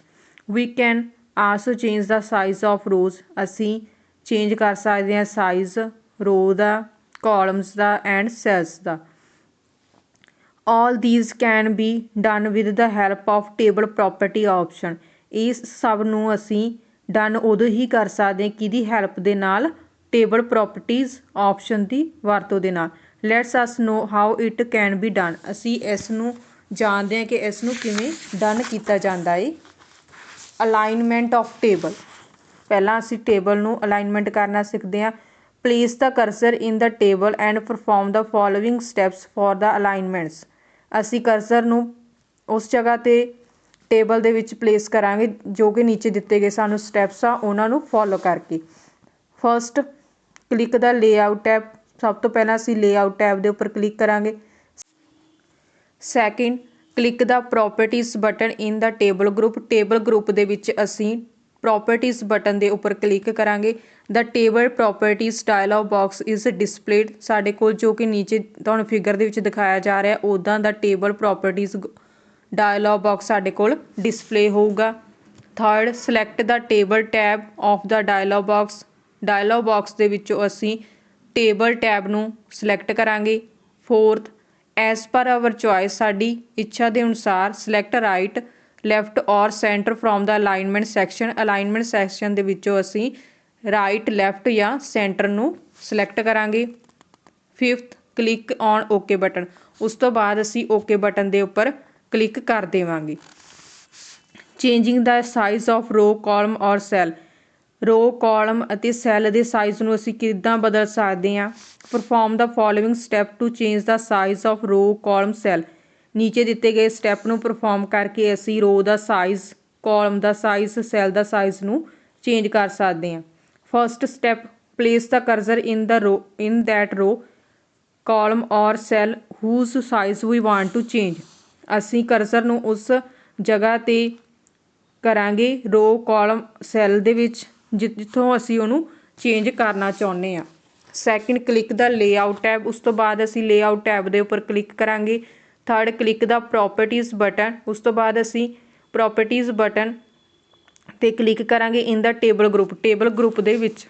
We can also change the size of rows. ਅਸੀਂ ਚੇਂਜ ਕਰ ਸਕਦੇ ਹਾਂ ਸਾਈਜ਼ ਰੋ ਦਾ, ਕਾਲਮਸ ਦਾ ਐਂਡ ਸੈਲਸ ਦਾ। All these can be done with the help of table property option. ਇਸ ਸਭ ਨੂੰ ਅਸੀਂ ਡਨ ਉਦੋਂ ਹੀ ਕਰ ਸਕਦੇ ਹਾਂ ਕਿਹਦੀ ਹੈਲਪ ਦੇ ਨਾਲ, ਟੇਬਲ ਪ੍ਰੋਪਰਟੀਜ਼ ਆਪਸ਼ਨ ਦੀ ਵਰਤੋਂ ਦੇ ਨਾਲ। Let's us know how it can be done. ਅਸੀਂ ਇਸ ਨੂੰ ਜਾਣਦੇ ਹਾਂ ਕਿ ਇਸ ਨੂੰ ਕਿਵੇਂ ਡਨ ਕੀਤਾ ਜਾਂਦਾ ਹੈ। Alignment of table. ਪਹਿਲਾਂ ਅਸੀਂ ਟੇਬਲ ਨੂੰ ਅਲਾਈਨਮੈਂਟ ਕਰਨਾ ਸਿੱਖਦੇ ਹਾਂ। Place the cursor in the table and perform the following steps for the alignments. ਅਸੀਂ ਕਰਸਰ ਨੂੰ ਉਸ ਜਗ੍ਹਾ 'ਤੇ ਟੇਬਲ ਦੇ ਵਿੱਚ ਪਲੇਸ ਕਰਾਂਗੇ ਜੋ ਕਿ ਨੀਚੇ ਦਿੱਤੇ ਗਏ ਸਾਨੂੰ ਸਟੈਪਸ ਆ ਉਹਨਾਂ ਨੂੰ ਫੋਲੋ ਕਰਕੇ। First, click the layout tab. ਸਭ ਤੋਂ ਪਹਿਲਾਂ ਅਸੀਂ ਲੇਆਊਟ ਟੈਬ ਦੇ ਉੱਪਰ ਕਲਿੱਕ ਕਰਾਂਗੇ। Second, click the properties button in the table group. Table group ਦੇ ਵਿੱਚ ਅਸੀਂ ਪ੍ਰੋਪਰਟੀਜ਼ ਬਟਨ ਦੇ ਉੱਪਰ ਕਲਿੱਕ ਕਰਾਂਗੇ। The table properties dialog box is displayed. ਸਾਡੇ ਕੋਲ ਜੋ ਕਿ ਨੀਚੇ ਤੁਹਾਨੂੰ ਫਿਗਰ ਦੇ ਵਿੱਚ ਦਿਖਾਇਆ ਜਾ ਰਿਹਾ ਉੱਦਾਂ ਦਾ ਟੇਬਲ ਪ੍ਰੋਪਰਟੀਜ਼ ਡਾਇਲੌਗ ਬਾਕਸ ਸਾਡੇ ਕੋਲ ਡਿਸਪਲੇ ਹੋਊਗਾ। Third, select the table tab of the dialog box. Dialog box ਦੇ ਵਿੱਚੋਂ ਅਸੀਂ ਟੇਬਲ ਟੈਬ ਨੂੰ ਸਿਲੈਕਟ ਕਰਾਂਗੇ। Fourth, as per our choice, ਸਾਡੀ ਇੱਛਾ ਦੇ ਅਨੁਸਾਰ select right, left or centre from the alignment section. Alignment section ਦੇ ਵਿੱਚੋਂ ਅਸੀਂ ਰਾਈਟ, ਲੈਫਟ ਜਾਂ ਸੈਂਟਰ ਨੂੰ ਸਿਲੈਕਟ ਕਰਾਂਗੇ। Fifth, click on okay button. ਉਸ ਤੋਂ ਬਾਅਦ ਅਸੀਂ ਓਕੇ ਬਟਨ ਦੇ ਉੱਪਰ ਕਲਿੱਕ ਕਰ ਦੇਵਾਂਗੇ। Changing the size of row, column or cell. Row, column ਅਤੇ ਸੈੱਲ ਦੇ ਸਾਈਜ਼ ਨੂੰ ਅਸੀਂ ਕਿੱਦਾਂ ਬਦਲ ਸਕਦੇ ਹਾਂ। Perform the following step to change the size of row, column, cell. ਨੀਚੇ ਦਿੱਤੇ ਗਏ ਸਟੈਪ ਨੂੰ ਪਰਫੋਰਮ ਕਰਕੇ ਅਸੀਂ ਰੋ ਦਾ ਸਾਈਜ਼, ਕਾਲਮ ਦਾ ਸਾਈਜ਼, ਸੈੱਲ ਦਾ ਸਾਈਜ਼ ਨੂੰ ਚੇਂਜ ਕਰ ਸਕਦੇ ਹਾਂ। First step, place the cursor in the row, in that row, column or cell whose size we want to change. ਅਸੀਂ ਕਰਸਰ ਨੂੰ ਉਸ ਜਗ੍ਹਾ 'ਤੇ ਕਰਾਂਗੇ ਰੋ, ਕਾਲਮ, ਸੈੱਲ ਦੇ ਵਿੱਚ ਜਿੱਥੋਂ ਅਸੀਂ ਉਹਨੂੰ ਚੇਂਜ ਕਰਨਾ ਚਾਹੁੰਦੇ ਹਾਂ। Second, click the layout tab. ਉਸ ਤੋਂ ਬਾਅਦ ਅਸੀਂ ਲੇਆਊਟ ਟੈਬ ਦੇ ਉੱਪਰ ਕਲਿੱਕ ਕਰਾਂਗੇ। Third, click the properties button. ਉਸ ਤੋਂ ਬਾਅਦ ਅਸੀਂ ਪ੍ਰੋਪਰਟੀਜ਼ ਬਟਨ 'ਤੇ ਕਲਿੱਕ ਕਰਾਂਗੇ in the table group. Table group ਦੇ ਵਿੱਚ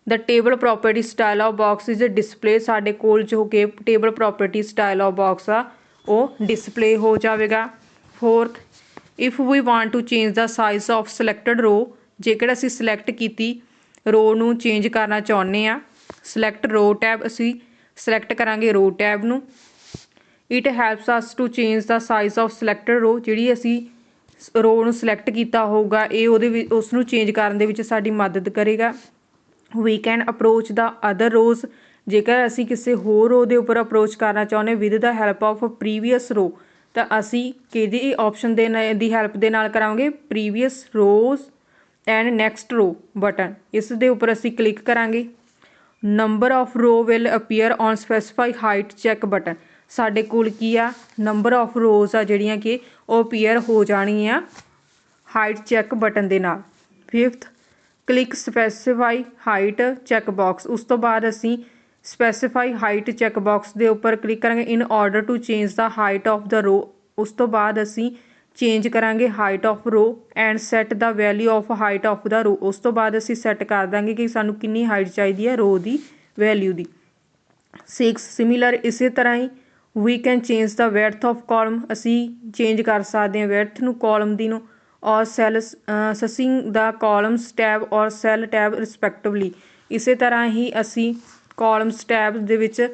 the table properties dialog box is display. ਸਾਡੇ ਕੋਲ ਜੋ ਕਿ ਟੇਬਲ ਪ੍ਰੋਪਰਟੀਜ਼ ਡਾਇਲੌਗ ਬਾਕਸ ਆ ਉਹ ਡਿਸਪਲੇ ਹੋ ਜਾਵੇਗਾ। Fourth, if we want to change the size of selected row. ਜੇਕਰ ਅਸੀਂ ਸਿਲੈਕਟ ਕੀਤੀ ਰੋ ਨੂੰ ਚੇਂਜ ਕਰਨਾ ਚਾਹੁੰਦੇ ਹਾਂ, ਸਿਲੈਕਟ ਰੋ ਟੈਬ, ਅਸੀਂ ਸਿਲੈਕਟ ਕਰਾਂਗੇ ਰੋ ਟੈਬ ਨੂੰ। It helps us to change the size of selected row. ਜਿਹੜੀ ਅਸੀਂ ਰੋ ਨੂੰ ਸਿਲੈਕਟ ਕੀਤਾ ਹੋਊਗਾ ਇਹ ਉਹਦੇ ਵਿੱਚ ਉਸ ਨੂੰ ਚੇਂਜ ਕਰਨ ਦੇ ਵਿੱਚ ਸਾਡੀ ਮਦਦ ਕਰੇਗਾ। We can approach the other rows. ਜੇਕਰ ਅਸੀਂ ਕਿਸੇ ਹੋਰ ਰੋ ਦੇ ਉੱਪਰ ਅਪਰੋਚ ਕਰਨਾ ਚਾਹੁੰਦੇ with the help of previous ਰੋ ਤਾਂ ਅਸੀਂ ਕਿਹਦੀ ਆਪਸ਼ਨ ਦੀ ਹੈਲਪ ਦੇ ਨਾਲ ਕਰਾਂਗੇ, ਪ੍ਰੀਵੀਅਸ ਰੋਜ਼ ਐਂਡ ਨੈਕਸਟ ਰੋ ਬਟਨ। ਇਸ ਦੇ ਉੱਪਰ ਅਸੀਂ ਕਲਿੱਕ ਕਰਾਂਗੇ। ਨੰਬਰ ਆਫ ਰੋ will appear on specify height check button. ਸਾਡੇ ਕੋਲ ਕੀ ਆ, ਨੰਬਰ ਆਫ ਰੋਜ਼ ਆ ਜਿਹੜੀਆਂ ਕਿ ਉਹ ਅਪੀਅਰ ਹੋ ਜਾਣਗੀਆਂ ਹਾਈਟ ਚੈੱਕ ਬਟਨ ਦੇ ਨਾਲ। Fifth, click specify height check box. ਉਸ ਤੋਂ ਬਾਅਦ ਅਸੀਂ ਸਪੈਸੀਫਾਈ ਹਾਈਟ ਚੈੱਕ ਬਾਕਸ ਦੇ ਉੱਪਰ ਕਲਿੱਕ ਕਰਾਂਗੇ in order to change the height of the row. ਉਸ ਤੋਂ ਬਾਅਦ ਅਸੀਂ ਚੇਂਜ ਕਰਾਂਗੇ height of row and set the value of height of the row. ਉਸ ਤੋਂ ਬਾਅਦ ਅਸੀਂ ਸੈੱਟ ਕਰ ਦਾਂਗੇ ਕਿ ਸਾਨੂੰ ਕਿੰਨੀ ਹਾਈਟ ਚਾਹੀਦੀ ਹੈ ਰੋ ਦੀ ਵੈਲਿਊ ਦੀ। 6 ਸਿਮਿਲਰ ਇਸੇ ਤਰ੍ਹਾਂ ਹੀ we can change the width of column, ਅਸੀਂ ਚੇਂਜ ਕਰ ਸਕਦੇ ਹਾਂ ਵਿਡਥ ਨੂੰ ਕਾਲਮ ਦੀ ਨੂੰ, or cell using the columns tab or cell tab respectively. ਇਸੇ ਤਰ੍ਹਾਂ ਹੀ ਅਸੀਂ ਕਾਲਮਸ ਟੈਬ ਦੇ ਵਿੱਚ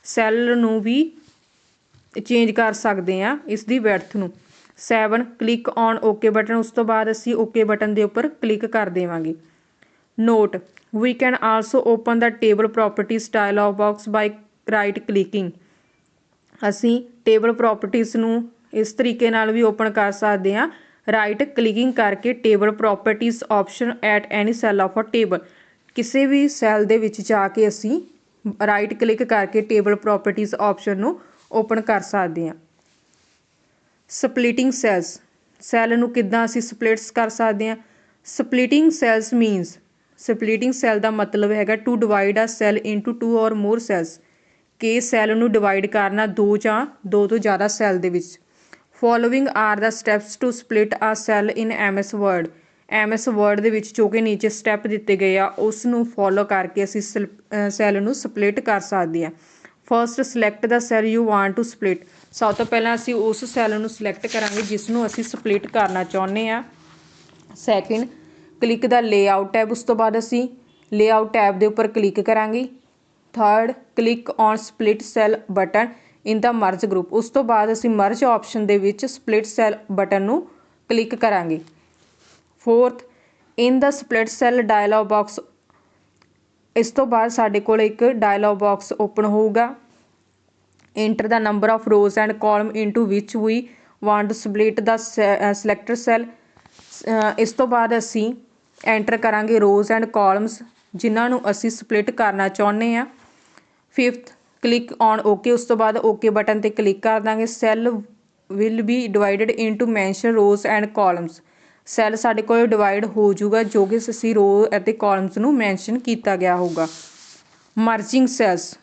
ਸੈੱਲ ਨੂੰ ਵੀ ਚੇਂਜ ਕਰ ਸਕਦੇ ਹਾਂ ਇਸ ਦੀ ਵਿਡਥ ਨੂੰ। 7 ਕਲਿੱਕ ਔਨ ਓਕੇ ਬਟਨ, ਉਸ ਤੋਂ ਬਾਅਦ ਅਸੀਂ ਓਕੇ ਬਟਨ ਦੇ ਉੱਪਰ ਕਲਿੱਕ ਕਰ ਦੇਵਾਂਗੇ। Note we can also open the table properties dialog box by right clicking. ਅਸੀਂ ਟੇਬਲ ਪ੍ਰੋਪਰਟੀਜ਼ ਨੂੰ ਇਸ ਤਰੀਕੇ ਨਾਲ ਵੀ ਓਪਨ ਕਰ ਸਕਦੇ ਹਾਂ, ਰਾਈਟ ਕਲਿੱਕਿੰਗ ਕਰਕੇ table properties option at any cell of a table. ਕਿਸੇ ਵੀ ਸੈੱਲ ਦੇ ਵਿੱਚ ਜਾ ਕੇ ਅਸੀਂ ਰਾਈਟ ਕਲਿੱਕ ਕਰਕੇ ਟੇਬਲ ਪ੍ਰੋਪਰਟੀਜ਼ ਆਪਸ਼ਨ ਨੂੰ ਓਪਨ ਕਰ ਸਕਦੇ ਹਾਂ। ਸਪਲਿਟਿੰਗ ਸੈੱਲਸ, ਸੈੱਲ ਨੂੰ ਕਿੱਦਾਂ ਅਸੀਂ ਸਪਲਿਟਸ ਕਰ ਸਕਦੇ ਹਾਂ। Splitting cells means, splitting cell ਦਾ ਮਤਲਬ ਹੈਗਾ to divide a cell into 2 or more cells, ਕਿ ਸੈੱਲ ਨੂੰ ਡਿਵਾਈਡ ਕਰਨਾ 2 ਜਾਂ 2 ਤੋਂ ਜ਼ਿਆਦਾ ਸੈੱਲ ਦੇ ਵਿੱਚ। Following are the steps to split a cell in MS Word. MS Word ਦੇ ਵਿੱਚ ਜੋ ਕਿ ਨੀਚੇ ਸਟੈਪ ਦਿੱਤੇ ਗਏ ਆ ਉਸ ਨੂੰ ਫੋਲੋ ਕਰਕੇ ਅਸੀਂ ਸੈੱਲ ਨੂੰ ਸਪਲਿਟ ਕਰ ਸਕਦੇ ਹਾਂ। First select the cell you want to split. ਸਭ ਤੋਂ ਪਹਿਲਾਂ ਅਸੀਂ ਉਸ ਸੈੱਲ ਨੂੰ ਸਿਲੈਕਟ ਕਰਾਂਗੇ ਜਿਸ ਨੂੰ ਅਸੀਂ ਸਪਲਿਟ ਕਰਨਾ ਚਾਹੁੰਦੇ ਹਾਂ। Second click the layout tab, ਉਸ ਤੋਂ ਬਾਅਦ ਅਸੀਂ ਲੇਆਊਟ ਟੈਬ ਦੇ ਉੱਪਰ ਕਲਿੱਕ ਕਰਾਂਗੇ। Third click on split cell button in the merge group, ਉਸ ਤੋਂ ਬਾਅਦ ਅਸੀਂ ਮਰਜ ਆਪਸ਼ਨ ਦੇ ਵਿੱਚ ਸਪਲਿਟ ਸੈੱਲ ਬਟਨ ਨੂੰ ਕਲਿੱਕ ਕਰਾਂਗੇ। Fourth in the split cell dialog box, ਇਸ ਤੋਂ ਬਾਅਦ ਸਾਡੇ ਕੋਲ ਇੱਕ ਡਾਇਲੌਗ ਬਾਕਸ ਓਪਨ ਹੋਊਗਾ। Enter the number of rows and column into which we want to split the selected cell. ਇਸ ਤੋਂ ਬਾਅਦ ਅਸੀਂ ਐਂਟਰ ਕਰਾਂਗੇ ਰੋਜ਼ ਐਂਡ ਕਾਲਮਸ ਜਿਨ੍ਹਾਂ ਨੂੰ ਅਸੀਂ ਸਪਲਿਟ ਕਰਨਾ ਚਾਹੁੰਦੇ ਹਾਂ। ਫਿਫਥ ਕਲਿੱਕ ਔਨ ਓਕੇ, ਉਸ ਤੋਂ ਬਾਅਦ ਓਕੇ ਬਟਨ 'ਤੇ ਕਲਿੱਕ ਕਰ ਦਾਂਗੇ। Cell will be divided into mention rose and columns, cell ਸਾਡੇ ਕੋਲ ਡਿਵਾਈਡ ਹੋ ਜਾਊਗਾ ਜੋ ਕਿ ਅਸੀਂ ਰੋ ਅਤੇ ਕਾਲਮਸ ਨੂੰ ਮੈਂਸ਼ਨ ਕੀਤਾ ਗਿਆ ਹੋਊਗਾ। ਮਰਜਿੰਗ ਸੈੱਲਸ,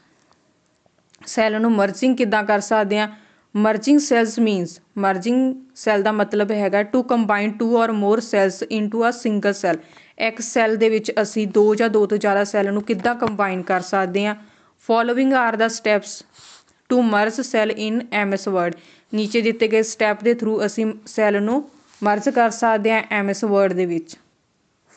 ਸੈੱਲ ਨੂੰ ਮਰਜਿੰਗ ਕਿੱਦਾਂ ਕਰ ਸਕਦੇ ਹਾਂ। Merging cells means, merging cell ਦਾ ਮਤਲਬ ਹੈਗਾ to combine 2 or more cells into a single cell. ਇੱਕ ਸੈੱਲ ਦੇ ਵਿੱਚ ਅਸੀਂ 2 ਜਾਂ 2 ਤੋਂ ਜ਼ਿਆਦਾ ਸੈੱਲ ਨੂੰ ਕਿੱਦਾਂ ਕੰਬਾਈਨ ਕਰ ਸਕਦੇ ਹਾਂ। Following are the steps to merge cell in MS Word. ਨੀਚੇ ਦਿੱਤੇ ਗਏ ਸਟੈਪ ਦੇ ਥਰੂ ਅਸੀਂ ਸੈੱਲ ਨੂੰ ਮਰਜ ਕਰ ਸਕਦੇ ਹਾਂ MS ਵਰਡ ਦੇ ਵਿੱਚ।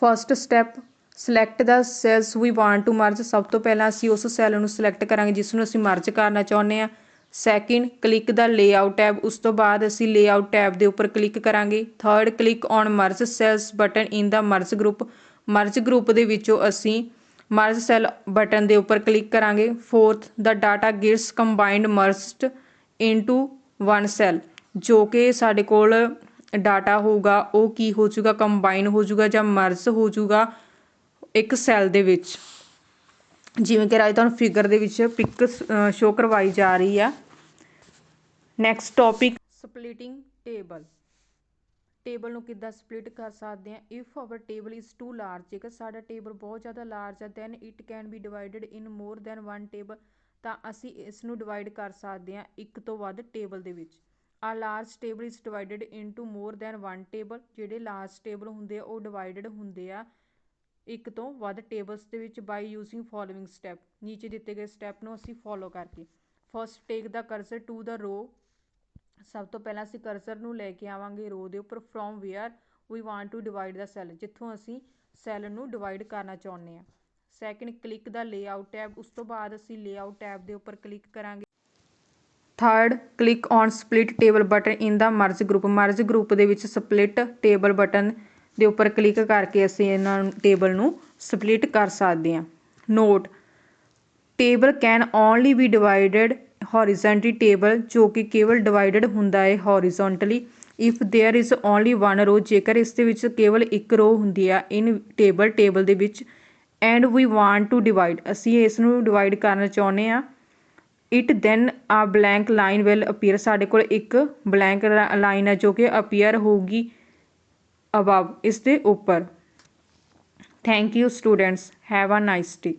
First step select the cells we want to merge, ਸਭ ਤੋਂ ਪਹਿਲਾਂ ਅਸੀਂ ਉਸ ਸੈੱਲ ਨੂੰ ਸਿਲੈਕਟ ਕਰਾਂਗੇ ਜਿਸ ਨੂੰ ਅਸੀਂ ਮਰਜ ਕਰਨਾ ਚਾਹੁੰਦੇ ਹਾਂ। Second click the layout tab, ਉਸ ਤੋਂ ਬਾਅਦ ਅਸੀਂ ਲੇਆਊਟ ਟੈਬ ਦੇ ਉੱਪਰ ਕਲਿੱਕ ਕਰਾਂਗੇ। Third click on merge cells button in the merge group, merge group ਦੇ ਵਿੱਚੋਂ ਅਸੀਂ ਮਰਜ ਸੈੱਲ ਬਟਨ ਦੇ ਉੱਪਰ ਕਲਿੱਕ ਕਰਾਂਗੇ। ਫੋਰਥ ਦਾ ਡਾਟਾ ਗਿਟਸ ਕੰਬਾਈਨਡ ਮਰਜਡ ਇਨਟੂ 1 ਸੈੱਲ, ਜੋ ਕਿ ਸਾਡੇ ਕੋਲ ਡਾਟਾ ਹੋਊਗਾ ਉਹ ਕੀ ਹੋ ਜਾਊਗਾ, ਕੰਬਾਈਨ ਹੋ ਜਾਊਗਾ ਜਾਂ ਮਰਜ ਹੋ ਜਾਊਗਾ ਇੱਕ ਸੈੱਲ ਦੇ ਵਿੱਚ। ਜਿਵੇਂ ਕਿ ਰਾਜ ਤੁਹਾਨੂੰ ਫਿਗਰ ਦੇ ਵਿੱਚ ਪਿਕ ਸ਼ੋ ਕਰਵਾਈ ਜਾ ਰਹੀ ਆ। Next topic splitting table. Table ਨੂੰ ਕਿੱਦਾਂ ਸਪਲਿਟ ਕਰ ਸਕਦੇ ਹਾਂ। If our table is too large, ਜੇਕਰ ਸਾਡਾ ਟੇਬਲ ਬਹੁਤ ਜ਼ਿਆਦਾ ਲਾਰਜ ਹੈ, then it can be divided in more than 1 table, ਤਾਂ ਅਸੀਂ ਇਸ ਨੂੰ ਡਿਵਾਈਡ ਕਰ ਸਕਦੇ ਹਾਂ ਇੱਕ ਤੋਂ ਵੱਧ ਟੇਬਲ ਦੇ ਵਿੱਚ। ਆ large table is divided into more than 1 table, ਜਿਹੜੇ ਲਾਰਜ ਟੇਬਲ ਹੁੰਦੇ ਆ ਉਹ ਡਿਵਾਈਡਡ ਹੁੰਦੇ ਆ ਇੱਕ ਤੋਂ ਵੱਧ ਟੇਬਲਸ ਦੇ ਵਿੱਚ ਬਾਈ ਯੂਜ਼ਿੰਗ ਫੋਲੋਇੰਗ ਸਟੈਪ। ਨੀਚੇ ਦਿੱਤੇ ਗਏ ਸਟੈਪ ਨੂੰ ਅਸੀਂ ਫੋਲੋ ਕਰਕੇ। First take the cursor to the row, ਸਭ ਤੋਂ ਪਹਿਲਾਂ ਅਸੀਂ ਕਰਸਰ ਨੂੰ ਲੈ ਕੇ ਆਵਾਂਗੇ ਰੋ ਦੇ ਉੱਪਰ। From where we want to divide the cell, ਜਿੱਥੋਂ ਅਸੀਂ ਸੈੱਲ ਨੂੰ ਡਿਵਾਈਡ ਕਰਨਾ ਚਾਹੁੰਦੇ ਹਾਂ। Second click the layout tab, ਉਸ ਤੋਂ ਬਾਅਦ ਅਸੀਂ ਲੇਆਊਟ ਟੈਬ ਦੇ ਉੱਪਰ ਕਲਿੱਕ ਕਰਾਂਗੇ। Third click on split table button in the merge group, merge group ਦੇ ਵਿੱਚ ਸਪਲਿਟ ਟੇਬਲ ਬਟਨ ਦੇ ਉੱਪਰ ਕਲਿੱਕ ਕਰਕੇ ਅਸੀਂ ਇਹਨਾਂ ਟੇਬਲ ਨੂੰ ਸਪਲਿਟ ਕਰ ਸਕਦੇ ਹਾਂ। Note table can only be divided horizontally, table ਜੋ ਕਿ ਕੇਵਲ ਡਿਵਾਈਡਡ ਹੁੰਦਾ ਹੈ horizontally if there is only 1 row, ਜੇਕਰ ਇਸ ਦੇ ਵਿੱਚ ਕੇਵਲ ਇੱਕ ਰੋ ਹੁੰਦੀ ਆ ਇਨ ਟੇਬਲ ਦੇ ਵਿੱਚ। And we want to divide, ਅਸੀਂ ਇਸ ਨੂੰ ਡਿਵਾਈਡ ਕਰਨਾ ਚਾਹੁੰਦੇ ਹਾਂ। It then a blank line will appear, ਸਾਡੇ ਕੋਲ ਇੱਕ ਬਲੈਂਕ ਲਾਈਨ ਹੈ ਜੋ ਕਿ ਅਪੀਅਰ ਹੋਊਗੀ ਅਬਵ, ਇਸ ਦੇ ਉੱਪਰ। Thank you students, have a nice day.